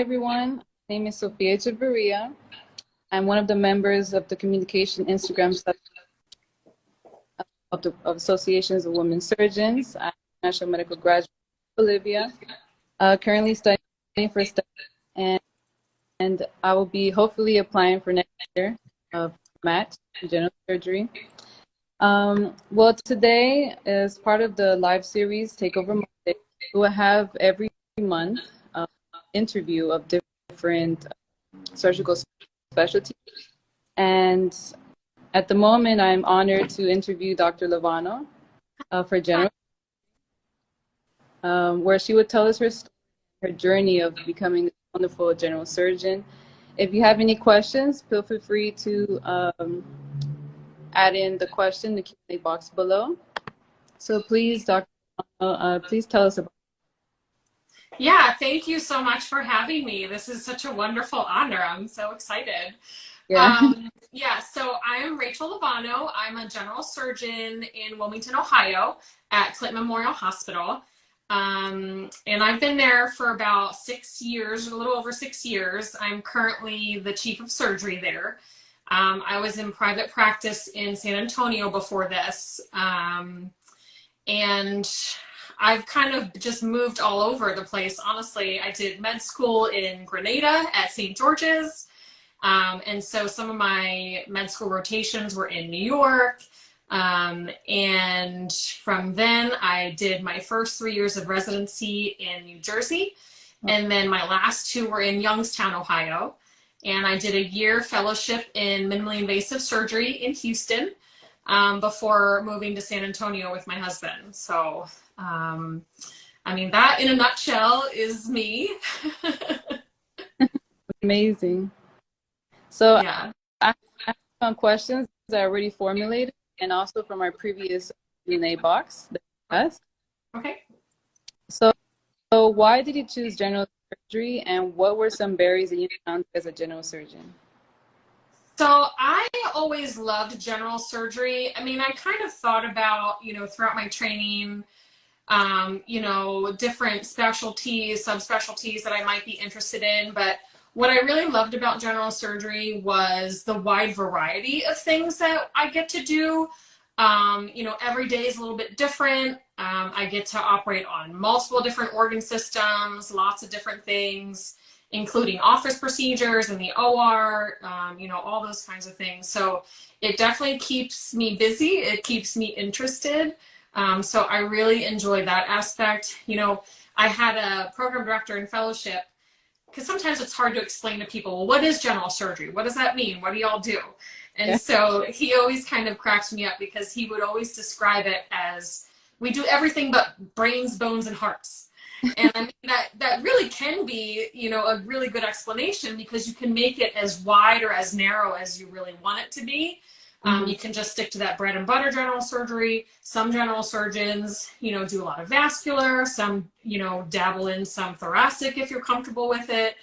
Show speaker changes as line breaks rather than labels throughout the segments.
everyone. My name is Sofia Echeverria. I'm one of the members of the Communication Instagram of the Associations of Women Surgeons. I'm a national medical graduate in Bolivia, currently studying for study, and I will be hopefully applying for next year of MAT, general surgery. Well, today, as part of the live series Takeover Monday, we'll have every month interview of different surgical specialties. And at the moment, I'm honored to interview Dr. Lovano for general, where she would tell us her story, her journey of becoming a wonderful general surgeon. If you have any questions, feel free to add in the question, the Q&A box below. So please, Dr. Please tell us about.
Yeah, thank you so much for having me. This is such a wonderful honor. I'm so excited.
Yeah.
So I am Rachel Lovano. I'm a general surgeon in Wilmington, Ohio at Clinton Memorial Hospital. And I've been there for about 6 years, a little over 6 years. I'm currently the chief of surgery there. I was in private practice in San Antonio before this. And I've kind of just moved all over the place. Honestly, I did med school in Grenada at St. George's. And so some of my med school rotations were in New York. And from then I did my first 3 years of residency in New Jersey. And then my last 2 were in Youngstown, Ohio. And I did a year fellowship in minimally invasive surgery in Houston before moving to San Antonio with my husband. So, I mean, that in a nutshell is me.
Amazing. So
yeah.
I have some questions that I already formulated and also from our previous Q&A box.
Okay.
So why did you choose general surgery, and what were some barriers that you found as a general surgeon?
So I always loved general surgery. I mean, I kind of thought about, throughout my training, different specialties, subspecialties that I might be interested in. But what I really loved about general surgery was the wide variety of things that I get to do. Every day is a little bit different. I get to operate on multiple different organ systems, lots of different things, including office procedures in the OR, all those kinds of things. So it definitely keeps me busy. It keeps me interested. So I really enjoy that aspect. I had a program director in fellowship, because sometimes it's hard to explain to people, well, what is general surgery? What does that mean? What do y'all do? And so he always kind of cracks me up, because he would always describe it as, we do everything but brains, bones, and hearts. And I mean, that really can be, a really good explanation, because you can make it as wide or as narrow as you really want it to be. You can just stick to that bread and butter general surgery. Some general surgeons, do a lot of vascular. Some, dabble in some thoracic if you're comfortable with it.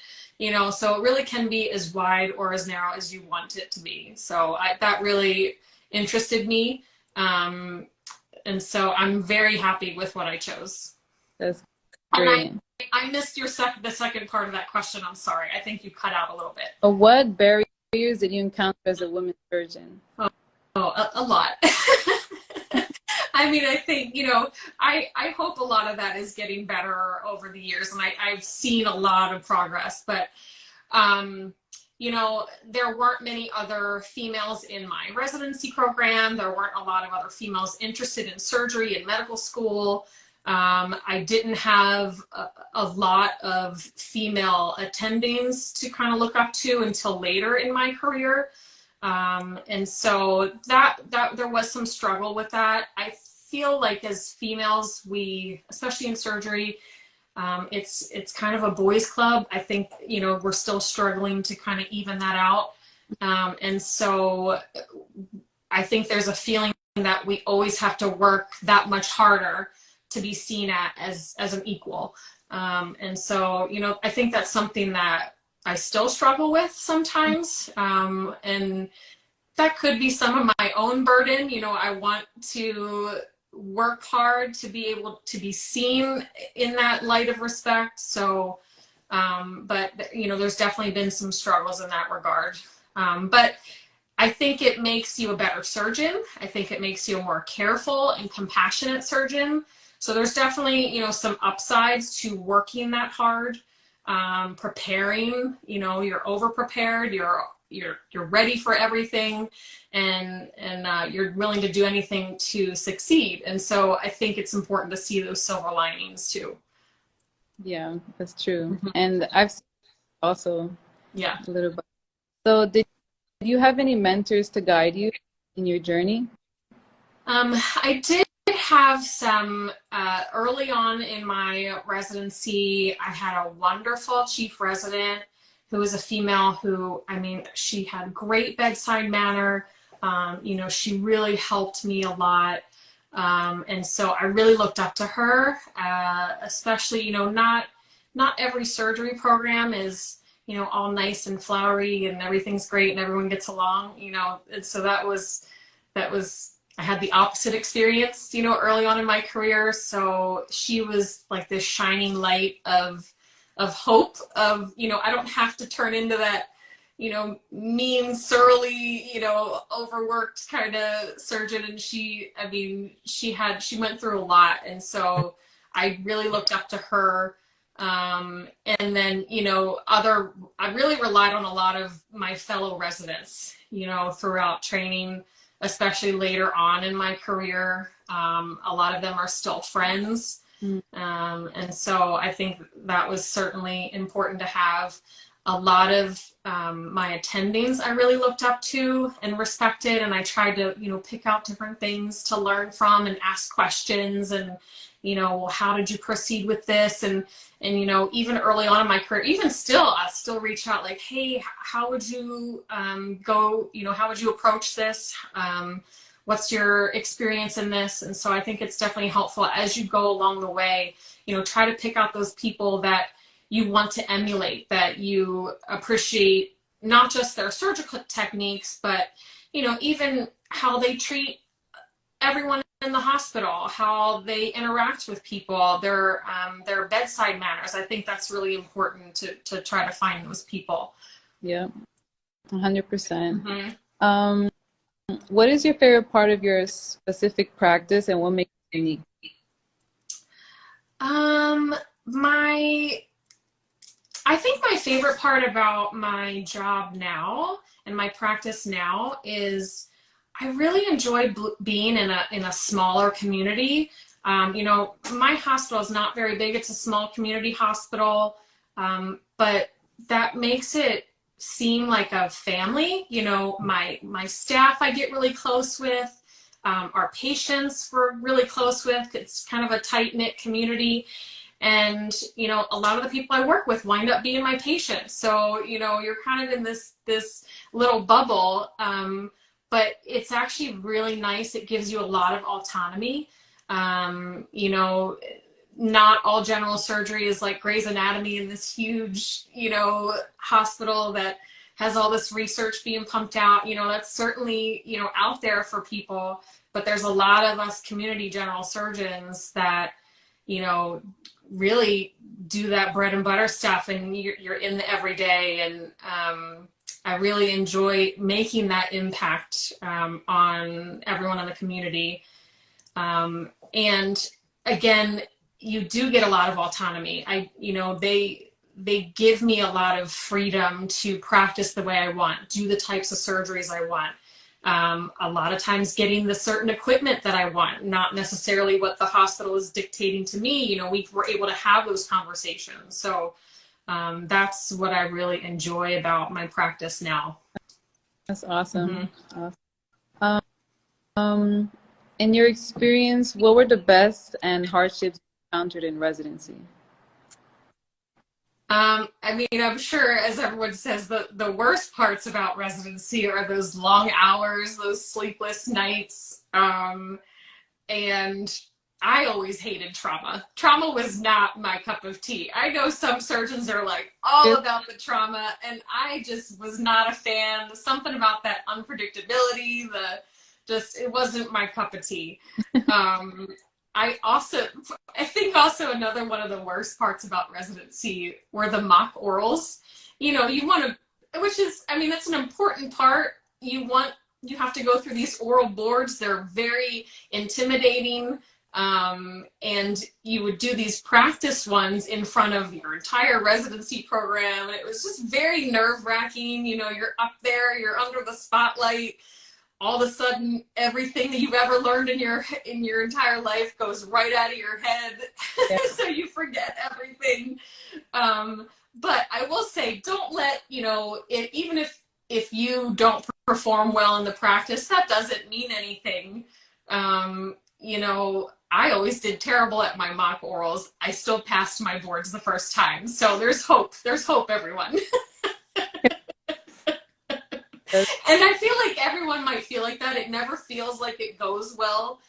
So it really can be as wide or as narrow as you want it to be. So that really interested me. And so I'm very happy with what I chose.
That's great.
And I missed the second part of that question. I'm sorry. I think you cut out a little bit.
What barriers did you encounter as a woman surgeon?
A lot. I mean, I think, I hope a lot of that is getting better over the years, and I've seen a lot of progress, but, there weren't many other females in my residency program. There weren't a lot of other females interested in surgery in medical school. I didn't have a lot of female attendings to kind of look up to until later in my career. And so that there was some struggle with that. I feel like as females, especially in surgery, it's kind of a boys' club. I think, we're still struggling to kind of even that out. And so I think there's a feeling that we always have to work that much harder to be seen as an equal. And so, I think that's something that I still struggle with sometimes. And that could be some of my own burden. I want to work hard to be able to be seen in that light of respect. So But, you know, there's definitely been some struggles in that regard. But I think it makes you a better surgeon. I think it makes you a more careful and compassionate surgeon. So there's definitely, you know, some upsides to working that hard, preparing, you know, you're over prepared, you're ready for everything, and you're willing to do anything to succeed. And so I think it's important to see those silver linings too.
Yeah, that's true. And I've seen also
Yeah.
a little bit. So did you have any mentors to guide you in your journey?
I did have some early on in my residency. I had a wonderful chief resident who was a female who, I mean, she had great bedside manner. You know, she really helped me a lot. And so I really looked up to her, especially, you know, not every surgery program is, you know, all nice and flowery and everything's great and everyone gets along, you know. And so that was, I had the opposite experience, you know, early on in my career. So she was like this shining light of hope of, you know, I don't have to turn into that, you know, mean, surly, you know, overworked kind of surgeon. And she, I mean, she went through a lot. And so I really looked up to her. And then, you know, I really relied on a lot of my fellow residents, you know, throughout training, especially later on in my career. A lot of them are still friends. And so I think that was certainly important to have. A lot of my attendings I really looked up to and respected, and I tried to, you know, pick out different things to learn from and ask questions and, you know, well, how did you proceed with this? And, you know, even early on in my career, even still, I still reach out like, hey, how would you go, you know, how would you approach this? What's your experience in this? And so I think it's definitely helpful as you go along the way, you know, try to pick out those people that you want to emulate, that you appreciate not just their surgical techniques, but, you know, even how they treat everyone in the hospital, how they interact with people, their bedside manners. I think that's really important to try to find those people.
Yeah, 100%. What is your favorite part of your specific practice and what makes it unique?
I think my favorite part about my job now and my practice now is I really enjoy being in a smaller community. You know, my hospital is not very big. It's a small community hospital, but that makes it seem like a family. You know, my staff I get really close with. Our patients we're really close with. It's kind of a tight-knit community. And, you know, a lot of the people I work with wind up being my patients. So, you know, you're kind of in this little bubble, but it's actually really nice. It gives you a lot of autonomy. You know, not all general surgery is like Grey's Anatomy in this huge, you know, hospital that has all this research being pumped out. You know, that's certainly, you know, out there for people, but there's a lot of us community general surgeons that, you know, really do that bread and butter stuff, and you're in the everyday. And I really enjoy making that impact on everyone in the community. And again, you do get a lot of autonomy. You know, they give me a lot of freedom to practice the way I want, do the types of surgeries I want. A lot of times getting the certain equipment that I want, not necessarily what the hospital is dictating to me. You know, we were able to have those conversations. So that's what I really enjoy about my practice now.
That's awesome. Awesome. In your experience, what were the best and hardships you encountered in residency?
I mean, I'm sure, as everyone says, the worst parts about residency are those long hours, those sleepless nights. And I always hated trauma. Trauma was not my cup of tea. I know some surgeons are like all about the trauma, and I just was not a fan. Something about that unpredictability, it wasn't my cup of tea. I think also another one of the worst parts about residency were the mock orals. You want to, which is, I mean, that's an important part. You have to go through these oral boards. They're very intimidating. And you would do these practice ones in front of your entire residency program. And it was just very nerve-wracking. You're up there, you're under the spotlight. All of a sudden, everything that you've ever learned in your entire life goes right out of your head.
Yeah.
So you forget everything. But I will say, don't let, even if you don't perform well in the practice, that doesn't mean anything. I always did terrible at my mock orals. I still passed my boards the first time. So there's hope. There's hope, everyone. And I feel like everyone might feel like that. It never feels like it goes well,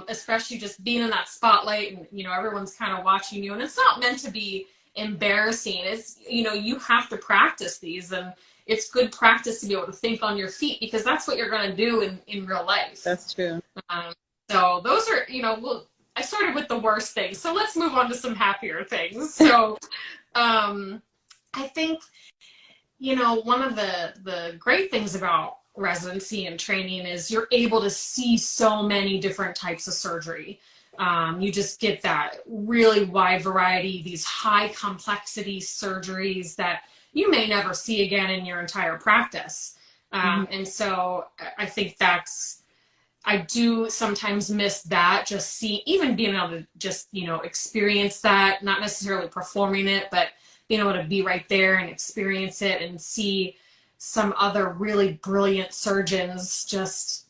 especially just being in that spotlight and, everyone's kind of watching you. And it's not meant to be embarrassing. It's, you have to practice these, and it's good practice to be able to think on your feet, because that's what you're going to do in real life.
That's true.
So those are, I started with the worst things. So let's move on to some happier things. So I think, one of the great things about residency and training is you're able to see so many different types of surgery. You just get that really wide variety, these high complexity surgeries that you may never see again in your entire practice. And so I think I do sometimes miss that, even being able to just, experience that, not necessarily performing it, but being able to be right there and experience it and see some other really brilliant surgeons just,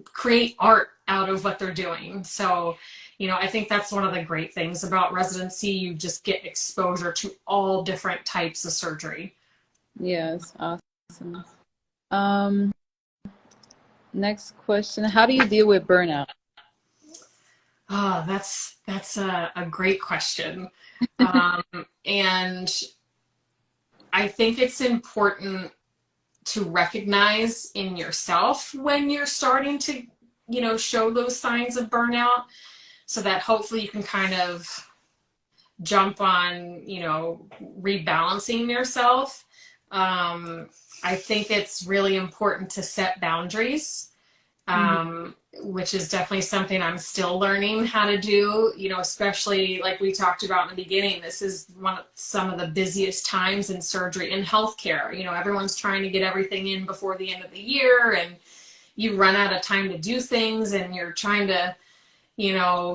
create art out of what they're doing. So, I think that's one of the great things about residency. You just get exposure to all different types of surgery.
Yes, awesome. Next question. How do you deal with burnout?
Oh, that's a great question. And I think it's important to recognize in yourself when you're starting to, show those signs of burnout, so that hopefully you can kind of jump on, rebalancing yourself. I think it's really important to set boundaries, which is definitely something I'm still learning how to do, especially like we talked about in the beginning. This is some of the busiest times in surgery and healthcare. Everyone's trying to get everything in before the end of the year, and you run out of time to do things, and you're trying to,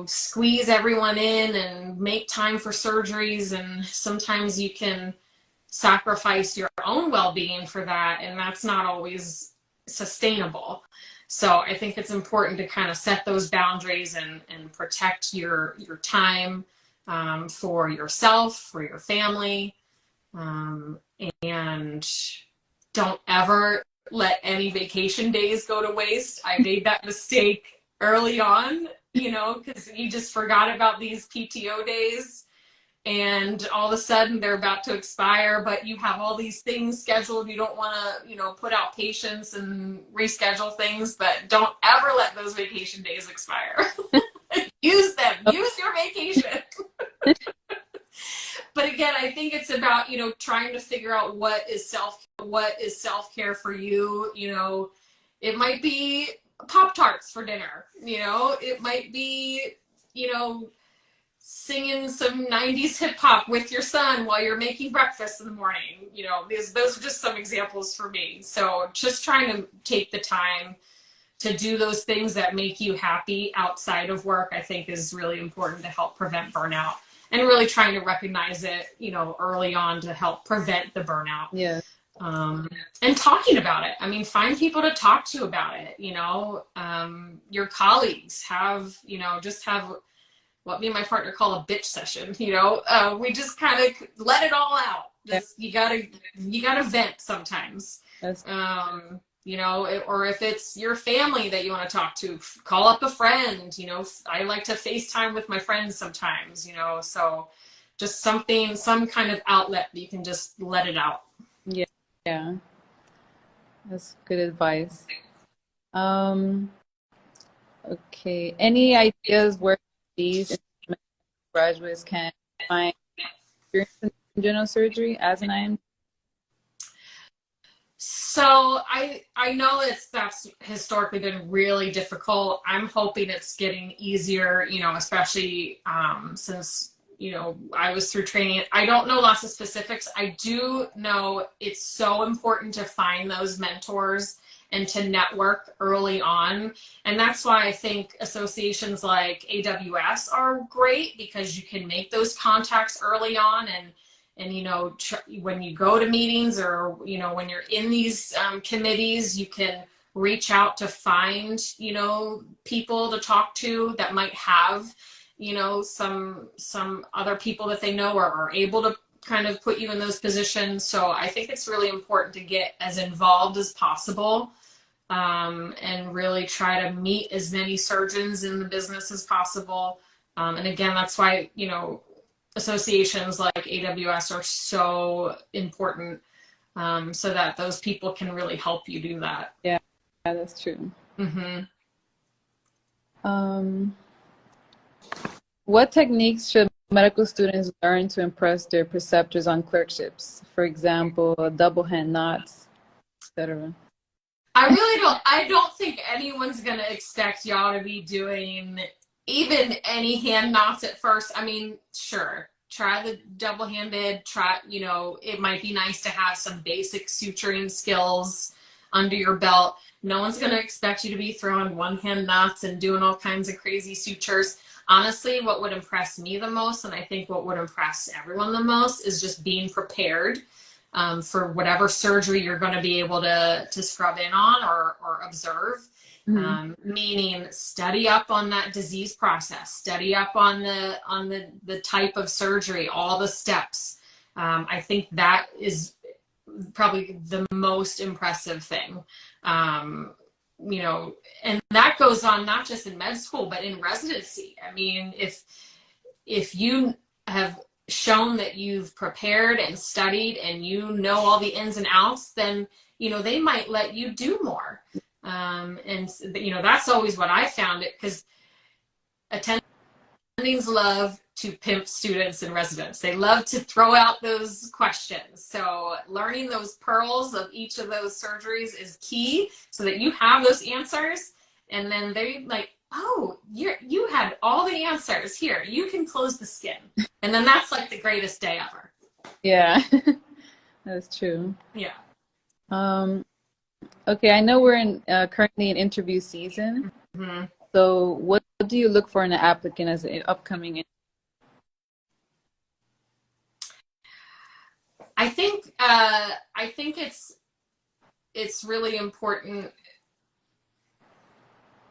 squeeze everyone in and make time for surgeries. And sometimes you can sacrifice your own well-being for that, and that's not always sustainable. So I think it's important to kind of set those boundaries and protect your time for yourself, for your family, and don't ever let any vacation days go to waste. I made that mistake early on, because you just forgot about these PTO days, and all of a sudden they're about to expire, but you have all these things scheduled. You don't want to, put out patients and reschedule things, but don't ever let those vacation days expire. Use them. Use your vacation. But again, I think it's about, trying to figure out what is self-care for you. It might be Pop-Tarts for dinner. It might be, singing some 90s hip hop with your son while you're making breakfast in the morning. Those are just some examples for me. So just trying to take the time to do those things that make you happy outside of work, I think, is really important to help prevent burnout, and really trying to recognize it, early on to help prevent the burnout.
Yeah.
And talking about it. I mean, find people to talk to about it. Your colleagues have, just have what me and my partner call a bitch session. We just kind of let it all out. You gotta vent sometimes. Or if it's your family that you want to talk to, call up a friend. I like to FaceTime with my friends sometimes, so just some kind of outlet that you can just let it out.
Yeah. That's good advice. Okay. Any ideas where these graduates can find experience in general surgery as an IM?
So I know that's historically been really difficult. I'm hoping it's getting easier, especially since I was through training. I don't know lots of specifics. I do know it's so important to find those mentors and to network early on. And that's why I think associations like AWS are great, because you can make those contacts early on, and when you go to meetings, or when you're in these committees, you can reach out to find people to talk to that might have some other people that they know, or are able to kind of put you in those positions. So I think it's really important to get as involved as possible, and really try to meet as many surgeons in the business as possible. And again, that's why associations like AWS are so important, so that those people can really help you do that.
Yeah, that's true.
Mm-hmm.
What techniques should medical students learn to impress their preceptors on clerkships? For example, double hand knots, etc.
I don't think anyone's going to expect y'all to be doing even any hand knots at first. I mean, sure, try the double-handed, it might be nice to have some basic suturing skills under your belt. No one's going to expect you to be throwing one-hand knots and doing all kinds of crazy sutures. Honestly, what would impress me the most, and I think what would impress everyone the most, is just being prepared for whatever surgery you're going to be able to scrub in on or observe. Mm-hmm. Meaning study up on that disease process, study up on the type of surgery, all the steps. I think that is probably the most impressive thing. And that goes on not just in med school, but in residency. I mean, if you have shown that you've prepared and studied and all the ins and outs, then they might let you do more. And that's always what I found it, because attendings love to pimp students and residents. They love to throw out those questions. So learning those pearls of each of those surgeries is key, so that you have those answers, and then they like, oh, you had all the answers. Here, you can close the skin. And then that's like the greatest day ever.
Yeah, that's true.
Yeah.
Okay, I know we're currently in interview season. Mm-hmm. So what do you look for in an applicant as an upcoming?
I think it's really important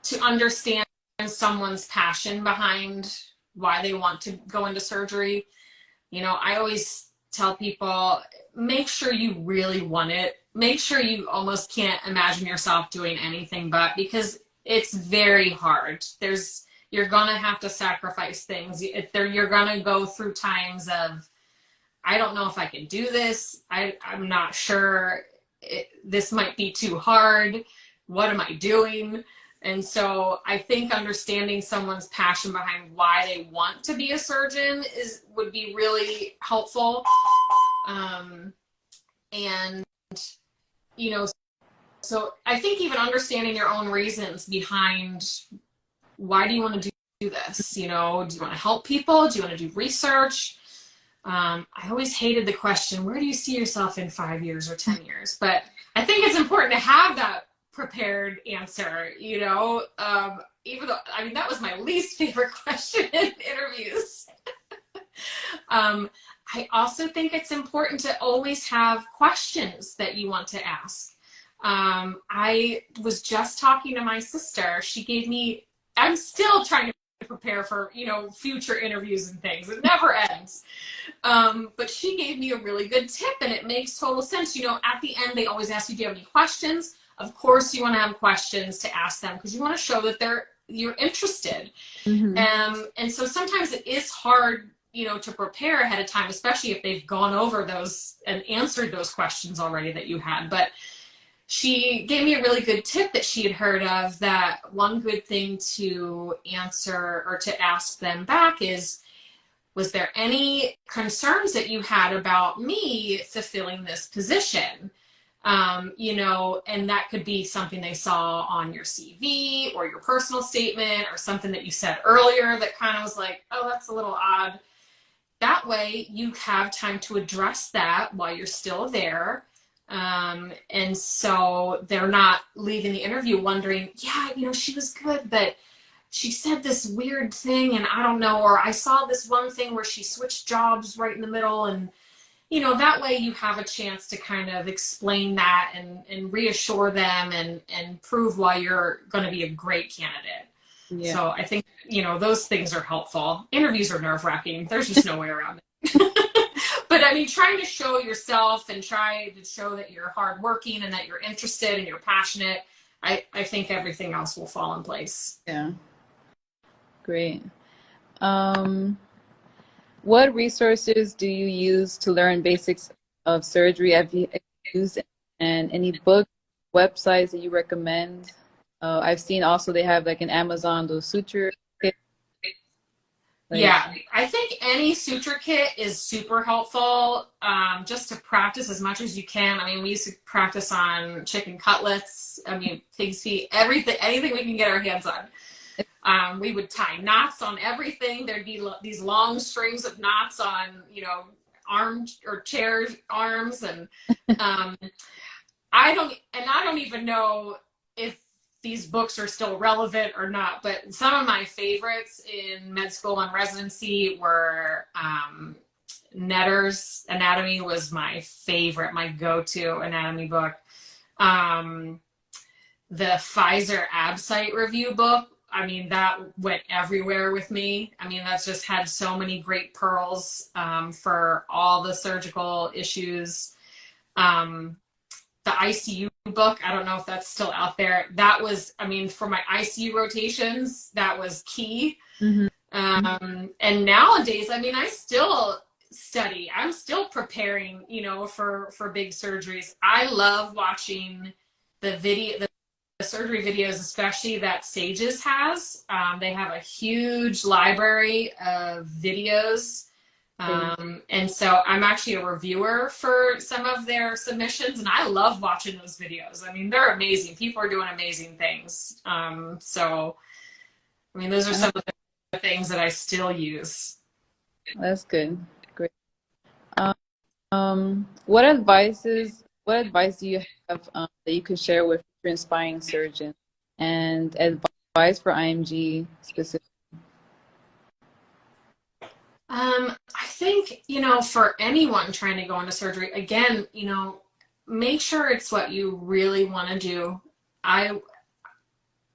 to understand someone's passion behind why they want to go into surgery. I always tell people, make sure you really want it. Make sure you almost can't imagine yourself doing anything but, because it's very hard. You're going to have to sacrifice things. You're going to go through times of, I don't know if I can do this. I'm not sure. This might be too hard. What am I doing? And so I think understanding someone's passion behind why they want to be a surgeon would be really helpful. So I think even understanding your own reasons behind why do you want to do this? Do you want to help people? Do you want to do research? I always hated the question, where do you see yourself in 5 years or 10 years? But I think it's important to have that prepared answer, even though, that was my least favorite question in interviews. I also think it's important to always have questions that you want to ask. I was just talking to my sister. I'm still trying to prepare for, future interviews and things. It never ends. But she gave me a really good tip, and it makes total sense. At the end, they always ask you, do you have any questions? Of course you want to have questions to ask them, because you want to show that you're interested. Mm-hmm. And so sometimes it is hard, to prepare ahead of time, especially if they've gone over those and answered those questions already that you had. But she gave me a really good tip that she had heard of, that one good thing to answer or to ask them back is, was there any concerns that you had about me fulfilling this position? You know, and that could be something they saw on your CV or your personal statement or something that you said earlier that kind of was like, oh, that's a little odd. That way you have time to address that while you're still there. And so they're not leaving the interview wondering, yeah, you know, she was good, but she said this weird thing and I don't know, or I saw this one thing where she switched jobs right in the middle. And, you know, that way you have a chance to kind of explain that and reassure them and prove why you're going to be a great candidate. Yeah. So I think, you know, those things are helpful. Interviews are nerve-wracking. There's just no way around it. But I mean, trying to show yourself and try to show that you're hardworking and that you're interested and you're passionate, I think everything else will fall in place.
Yeah. Great. What resources do you use to learn basics of surgery? Have you used, and any books, websites that you recommend? I've seen also they have like an Amazon, those suture kits. Like,
yeah, I think any suture kit is super helpful, just to practice as much as you can. I mean, we used to practice on chicken cutlets, I mean, pig's feet, everything, anything we can get our hands on. We would tie knots on everything. There'd be these long strings of knots on, you know, arms or chair arms. And I don't even know if these books are still relevant or not, but some of my favorites in med school and residency were Netter's Anatomy was my favorite, my go-to anatomy book. The Pfizer Absite Review book, I mean, that went everywhere with me. I mean, that's just had so many great pearls for all the surgical issues. The ICU book, I don't know if that's still out there. That was, I mean, for my ICU rotations, that was key. Mm-hmm. And nowadays, I mean, I still study. I'm still preparing, you know, for big surgeries. I love watching the surgery videos, especially that Sages has. They have a huge library of videos. And so I'm actually a reviewer for some of their submissions, and I love watching those videos. I mean, they're amazing. People are doing amazing things. So, I mean, those are some of the things that I still use.
That's good. Great. What advice do you have that you could share with inspiring surgeons, and advice for IMG specifically?
I think, you know, for anyone trying to go into surgery, again, you know, make sure it's what you really want to do. And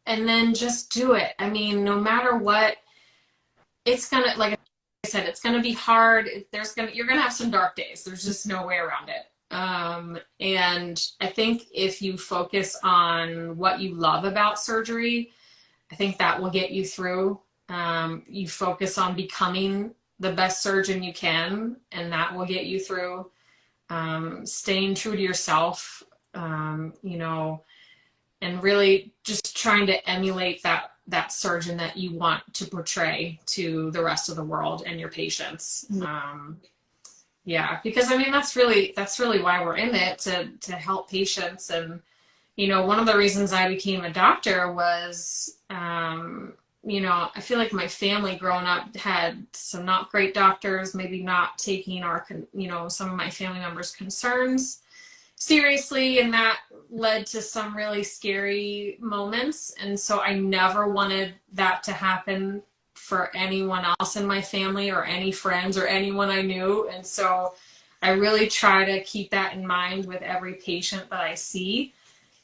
then just do it. I mean, no matter what, it's gonna, like I said, it's gonna be hard. You're gonna have some dark days. There's just no way around it. And I think if you focus on what you love about surgery, I think that will get you through. You focus on becoming the best surgeon you can, and that will get you through. Staying true to yourself, you know, and really just trying to emulate that surgeon that you want to portray to the rest of the world and your patients. Yeah, because I mean, that's really why we're in it, to help patients. And, you know, one of the reasons I became a doctor was, you know, I feel like my family growing up had some not great doctors, maybe not taking you know, some of my family members' concerns seriously. And that led to some really scary moments. And so I never wanted that to happen for anyone else in my family or any friends or anyone I knew. And so I really try to keep that in mind with every patient that I see,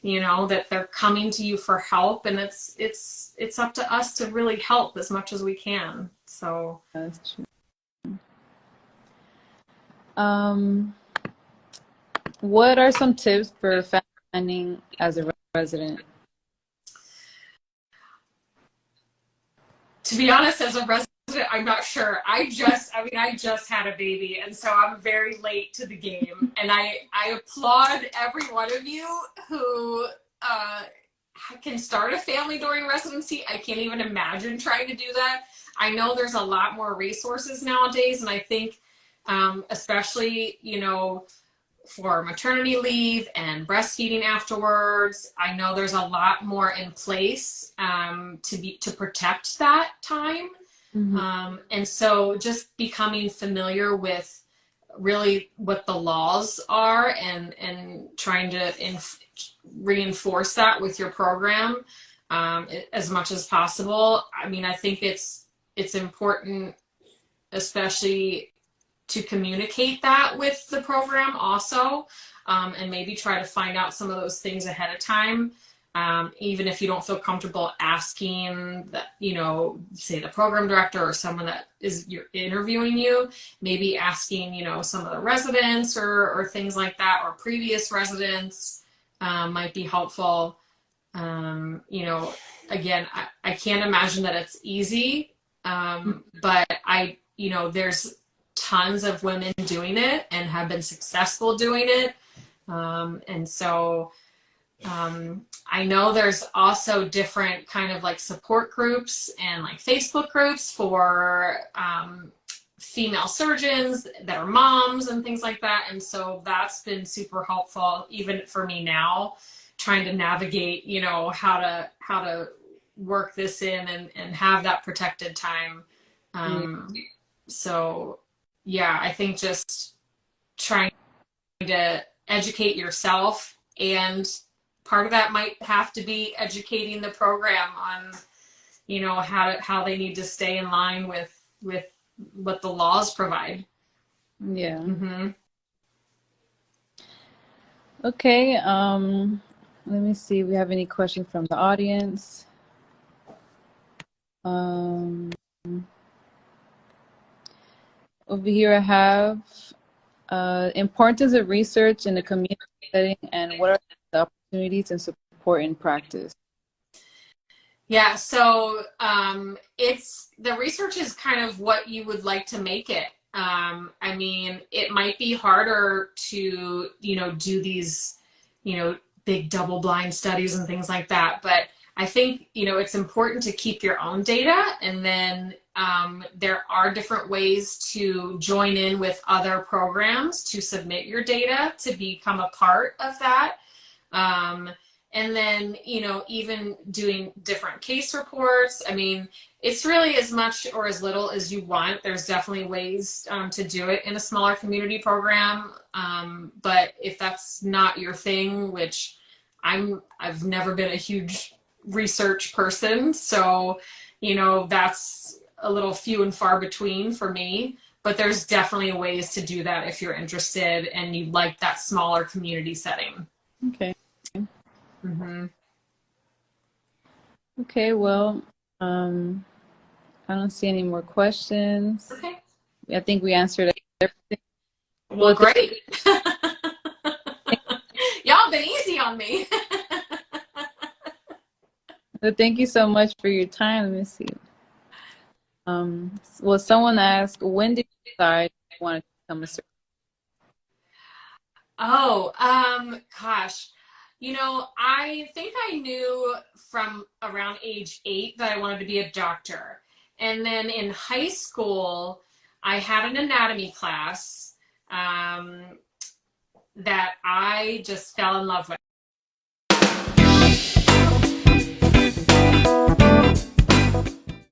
you know, that they're coming to you for help, and it's up to us to really help as much as we can. So
that's true. What are some tips for family planning as a resident?
To be honest, as a resident, I'm not sure. I just had a baby, and so I'm very late to the game. And I applaud every one of you who can start a family during residency. I can't even imagine trying to do that. I know there's a lot more resources nowadays, and I think especially, you know, for maternity leave and breastfeeding afterwards, I know there's a lot more in place to protect that time.
Mm-hmm.
And so just becoming familiar with really what the laws are and trying to reinforce that with your program as much as possible. I mean, I think it's important, especially to communicate that with the program also, and maybe try to find out some of those things ahead of time. Even if you don't feel comfortable asking that, you know, say the program director or someone that you're interviewing you, maybe asking, you know, some of the residents or things like that, or previous residents might be helpful. You know, again, I can't imagine that it's easy, but you know, there's tons of women doing it and have been successful doing it. And so I know there's also different kind of like support groups and like Facebook groups for female surgeons that are moms and things like that. And so that's been super helpful, even for me now, trying to navigate, you know, how to work this in and have that protected time. So yeah, I think just trying to educate yourself, and part of that might have to be educating the program on, you know, how they need to stay in line with what the laws provide.
Yeah.
Mm-hmm.
Okay. Let me see if we have any questions from the audience. Over here I have importance of research in the community setting, and what are the opportunities and support in practice?
Yeah, so it's the research is kind of what you would like to make it. I mean, it might be harder to, you know, do these, you know, big double-blind studies and things like that, but I think, you know, it's important to keep your own data, and then there are different ways to join in with other programs to submit your data to become a part of that. And then, you know, even doing different case reports. I mean, it's really as much or as little as you want. There's definitely ways to do it in a smaller community program. But if that's not your thing, which I've never been a huge research person, so, you know, that's a little few and far between for me. But there's definitely ways to do that if you're interested and you like that smaller community setting.
Okay.
Mm-hmm.
Okay, well, I don't see any more questions.
Okay.
I think we answered everything.
Well, great. Y'all been easy on me.
So thank you so much for your time. Let me see. Well, someone asked, when did you decide you wanted to become a surgeon?
Oh, gosh. You know, I think I knew from around age 8 that I wanted to be a doctor. And then in high school, I had an anatomy class that I just fell in love with.